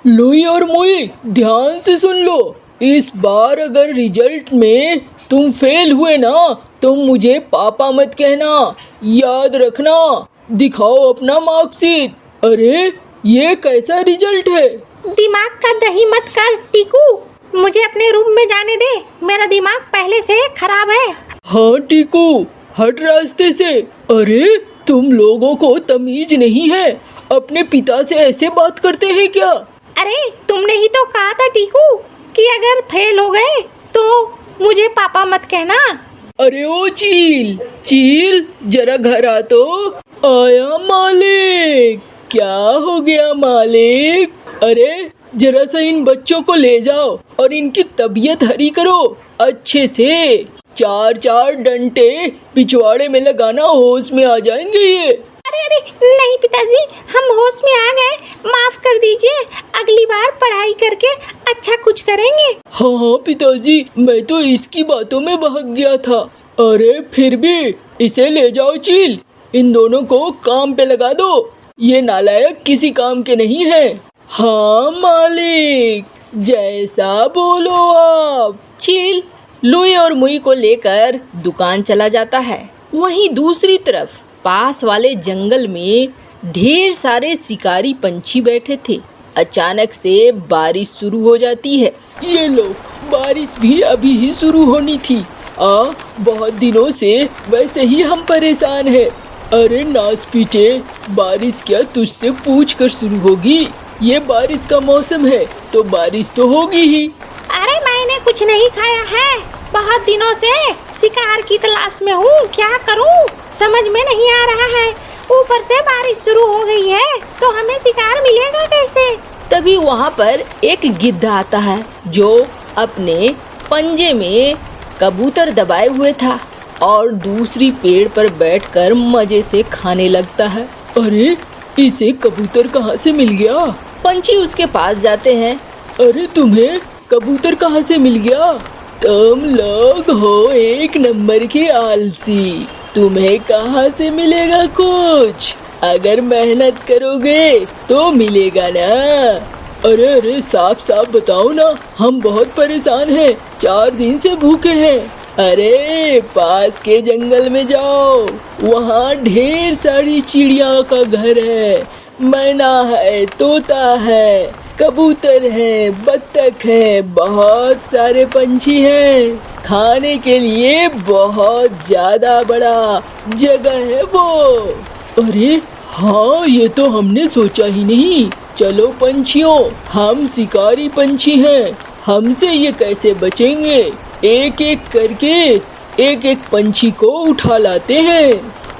Louis और मुई ध्यान से सुन लो। इस बार अगर रिजल्ट में तुम फेल हुए ना तो मुझे पापा मत कहना, याद रखना। दिखाओ अपना मार्कशीट। अरे ये कैसा रिजल्ट है? दिमाग का दही मत कर टीकू, मुझे अपने रूम में जाने दे, मेरा दिमाग पहले से खराब है। हाँ टीकू, हट रास्ते से। अरे तुम लोगों को तमीज नहीं है, अपने पिता से ऐसे बात करते हैं क्या? अरे तुमने ही तो कहा था टीकू कि अगर फेल हो गए तो मुझे पापा मत कहना। अरे ओ चील चील, जरा घर आ तो। आया मालिक। क्या हो गया मालिक? अरे जरा सा इन बच्चों को ले जाओ और इनकी तबीयत हरी करो अच्छे से। 4-4 डंटे पिछवाड़े में लगाना, होश में आ जाएंगे ये। अरे नहीं पिताजी, हम होश में आ गए, माफ कर दीजिए, अगली बार पढ़ाई करके अच्छा कुछ करेंगे। हाँ पिताजी, मैं तो इसकी बातों में बहक गया था। अरे फिर भी इसे ले जाओ चील, इन दोनों को काम पे लगा दो, ये नालायक किसी काम के नहीं है। हाँ मालिक, जैसा बोलो आप। चील लुई और मुई को लेकर दुकान चला जाता है। वहीं दूसरी तरफ पास वाले जंगल में ढेर सारे शिकारी पंछी बैठे थे। अचानक से बारिश शुरू हो जाती है। ये लो, बारिश भी अभी ही शुरू होनी थी। बहुत दिनों से वैसे ही हम परेशान हैं। अरे नासपीटे, बारिश क्या तुझसे पूछ कर शुरू होगी? ये बारिश का मौसम है तो बारिश तो होगी ही। अरे मैंने कुछ नहीं खाया है, बहुत दिनों से शिकार की तलाश में हूँ, क्या करूँ समझ में नहीं आ रहा है। ऊपर से बारिश शुरू हो गई है तो हमें शिकार मिलेगा कैसे? तभी वहाँ पर एक गिद्ध आता है जो अपने पंजे में कबूतर दबाए हुए था और दूसरी पेड़ पर बैठकर मजे से खाने लगता है। अरे इसे कबूतर कहाँ से मिल गया? पंछी उसके पास जाते हैं। अरे तुम्हें कबूतर कहाँ से मिल गया? तुम लोग हो एक नंबर के आलसी, तुम्हें कहाँ से मिलेगा कुछ? अगर मेहनत करोगे तो मिलेगा ना। अरे साफ साफ बताओ ना, हम बहुत परेशान हैं, 4 दिन से भूखे हैं। अरे पास के जंगल में जाओ, वहाँ ढेर सारी चिड़िया का घर है, मैना है, तोता है, कबूतर है, बत्तख है, बहुत सारे पंछी हैं। खाने के लिए बहुत ज्यादा बड़ा जगह है वो। अरे हाँ, ये तो हमने सोचा ही नहीं। चलो पंछियों, हम शिकारी पंछी हैं, हमसे ये कैसे बचेंगे? एक एक करके एक एक पंछी को उठा लाते हैं।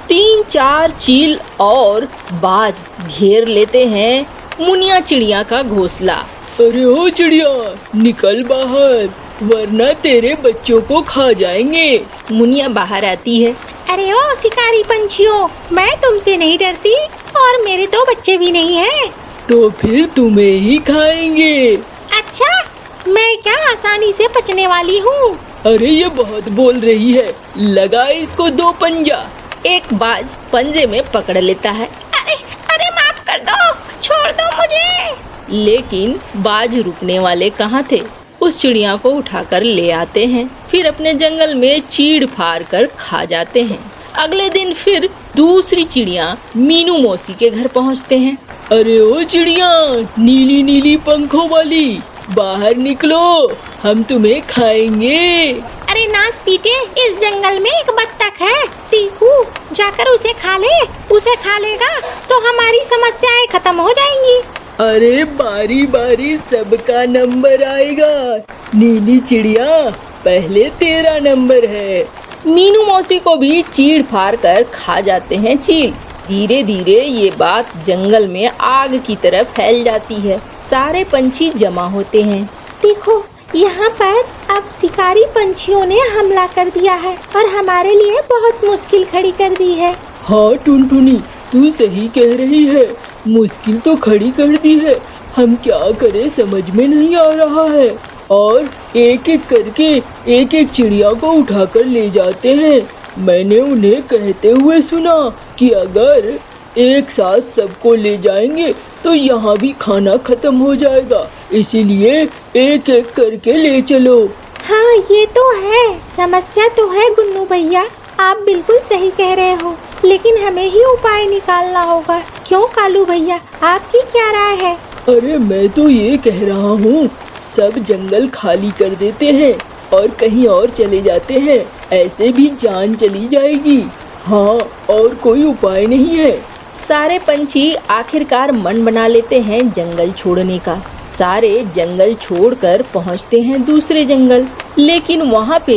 3-4 चील और बाज घेर लेते हैं मुनिया चिड़िया का घोंसला। अरे ओ चिड़िया, निकल बाहर, वरना तेरे बच्चों को खा जाएंगे। मुनिया बाहर आती है। अरे ओ शिकारी पंछियों, मैं तुमसे नहीं डरती और मेरे 2 बच्चे भी नहीं हैं। तो फिर तुम्हें ही खाएंगे। अच्छा, मैं क्या आसानी से पचने वाली हूँ? अरे ये बहुत बोल रही है, लगा इसको 2 पंजा। एक बाज पंजे में पकड़ लेता है। अरे माफ कर दो, छोड़ दो मुझे। लेकिन बाज रुकने वाले कहाँ थे, उस चिड़िया को उठाकर ले आते हैं, फिर अपने जंगल में चीड़ फाड़ कर खा जाते हैं। अगले दिन फिर दूसरी चिड़िया मीनू मौसी के घर पहुँचते हैं। अरे ओ चिड़िया, नीली नीली पंखों वाली, बाहर निकलो, हम तुम्हें खाएंगे। अरे नासपीटे, इस जंगल में एक बत्तख है, टीकू जाकर उसे खा ले, उसे खा लेगा तो हमारी समस्याएं खत्म हो जाएंगी। अरे बारी बारी सबका नंबर आएगा, नीली चिड़िया पहले तेरा नंबर है। मीनू मौसी को भी चीड़ फाड़ कर खा जाते हैं चील। धीरे धीरे ये बात जंगल में आग की तरह फैल जाती है। सारे पंछी जमा होते हैं। देखो, यहाँ पर अब शिकारी पंछियों ने हमला कर दिया है और हमारे लिए बहुत मुश्किल खड़ी कर दी है। हाँ टुनटुनी, तू सही कह रही है, मुश्किल तो खड़ी कर दी है। हम क्या करें समझ में नहीं आ रहा है। और एक एक करके एक एक चिड़िया को उठाकर ले जाते हैं। मैंने उन्हें कहते हुए सुना कि अगर एक साथ सबको ले जाएंगे तो यहाँ भी खाना खत्म हो जाएगा, इसीलिए एक एक करके ले चलो। हाँ ये तो है, समस्या तो है गुन्नू भैया, आप बिल्कुल सही कह रहे हो, लेकिन हमें ही उपाय निकालना होगा। क्यों कालू भैया, आपकी क्या राय है? अरे मैं तो ये कह रहा हूँ, सब जंगल खाली कर देते हैं और कहीं और चले जाते हैं, ऐसे भी जान चली जाएगी। हाँ, और कोई उपाय नहीं है। सारे पंछी आखिरकार मन बना लेते हैं जंगल छोड़ने का। सारे जंगल छोड़कर पहुंचते हैं दूसरे जंगल, लेकिन वहाँ पे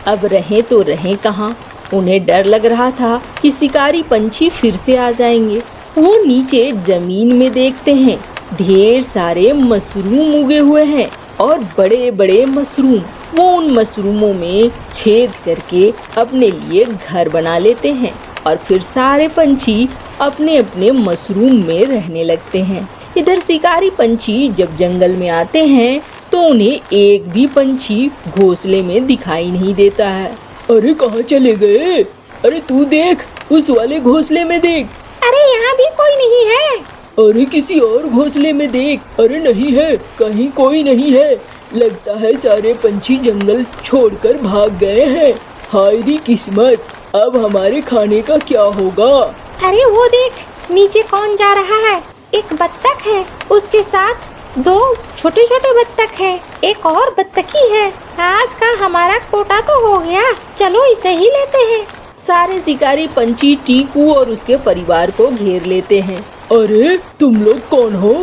अब रहें तो रहें कहाँ। उन्हें डर लग रहा था कि शिकारी पंछी फिर से आ जाएंगे। वो नीचे जमीन में देखते हैं, ढेर सारे मशरूम उगे हुए हैं और बड़े बड़े मशरूम। वो उन मशरूमों में छेद करके अपने लिए घर बना लेते हैं और फिर सारे पंछी अपने अपने मशरूम में रहने लगते हैं। इधर शिकारी पंछी जब जंगल में आते हैं तो उन्हें एक भी पंछी घोंसले में दिखाई नहीं देता है। अरे कहाँ चले गए? अरे तू देख, उस वाले घोंसले में देख। अरे यहाँ भी कोई नहीं है। अरे किसी और घोंसले में देख। अरे नहीं है, कहीं कोई नहीं है। लगता है सारे पंछी जंगल छोड़कर भाग गए हैं। हाय दी किस्मत, अब हमारे खाने का क्या होगा? अरे वो देख, नीचे कौन जा रहा है? एक बत्तख है, उसके साथ दो छोटे छोटे बत्तख है, एक और बत्तखी है। आज का हमारा कोटा तो हो गया, चलो इसे ही लेते हैं। सारे शिकारी पंछी टीकू और उसके परिवार को घेर लेते हैं। अरे तुम लोग कौन हो?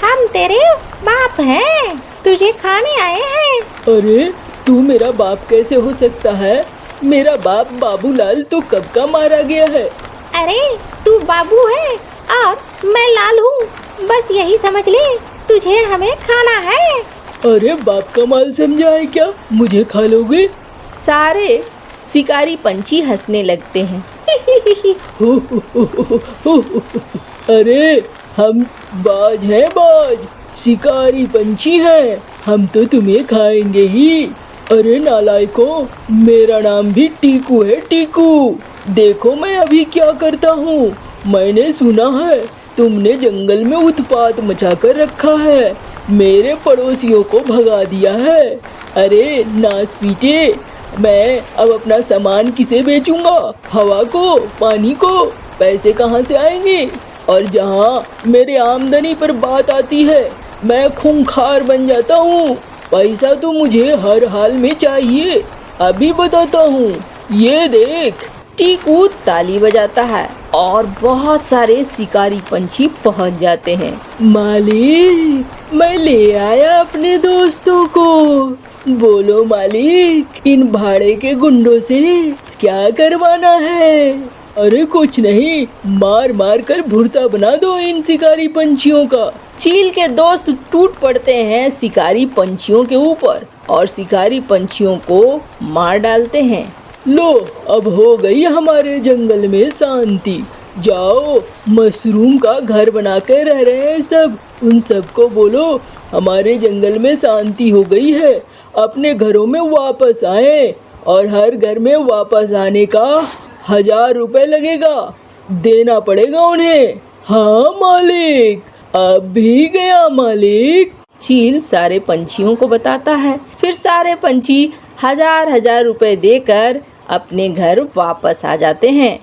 हम तेरे बाप हैं, तुझे खाने आए हैं। अरे तू मेरा बाप कैसे हो सकता है? मेरा बाप बाबूलाल तो कब का मारा गया है। अरे तू बाबू है और मैं लाल हूँ, बस यही समझ ले, तुझे हमें खाना है। अरे बाप का माल समझा है क्या? मुझे खा लोगे? सारे शिकारी पंछी हंसने लगते हैं। अरे हम बाज हैं, बाज शिकारी पंछी हैं, हम तो तुम्हें खाएंगे ही। अरे नालायकों, मेरा नाम भी टीकू है, टीकू। देखो मैं अभी क्या करता हूँ। मैंने सुना है तुमने जंगल में उत्पात मचा कर रखा है, मेरे पड़ोसियों को भगा दिया है। अरे नास पीटे, मैं अब अपना सामान किसे बेचूंगा? हवा को, पानी को? पैसे कहाँ से आएंगे? और जहाँ मेरे आमदनी पर बात आती है, मैं खूंखार बन जाता हूँ। पैसा तो मुझे हर हाल में चाहिए। अभी बताता हूँ, ये देख। टीकू ताली बजाता है और बहुत सारे शिकारी पंछी पहुंच जाते हैं। मालिक, मैं ले आया अपने दोस्तों को। बोलो मालिक, इन भाड़े के गुंडों से क्या करवाना है? अरे कुछ नहीं, मार मार कर भुर्ता बना दो इन शिकारी पंछियों का। चील के दोस्त टूट पड़ते हैं शिकारी पंछियों के ऊपर और शिकारी पंछियों को मार डालते हैं। लो, अब हो गई हमारे जंगल में शांति। जाओ, मशरूम का घर बना कर रह रहे हैं सब, उन सबको बोलो हमारे जंगल में शांति हो गई है, अपने घरों में वापस आए। और हर घर में वापस आने का 1000 रुपए लगेगा, देना पड़ेगा उन्हें। हाँ मालिक, अब भी गया मालिक। चील सारे पंछियों को बताता है। फिर सारे पंछी 1000 रुपए देकर अपने घर वापस आ जाते हैं।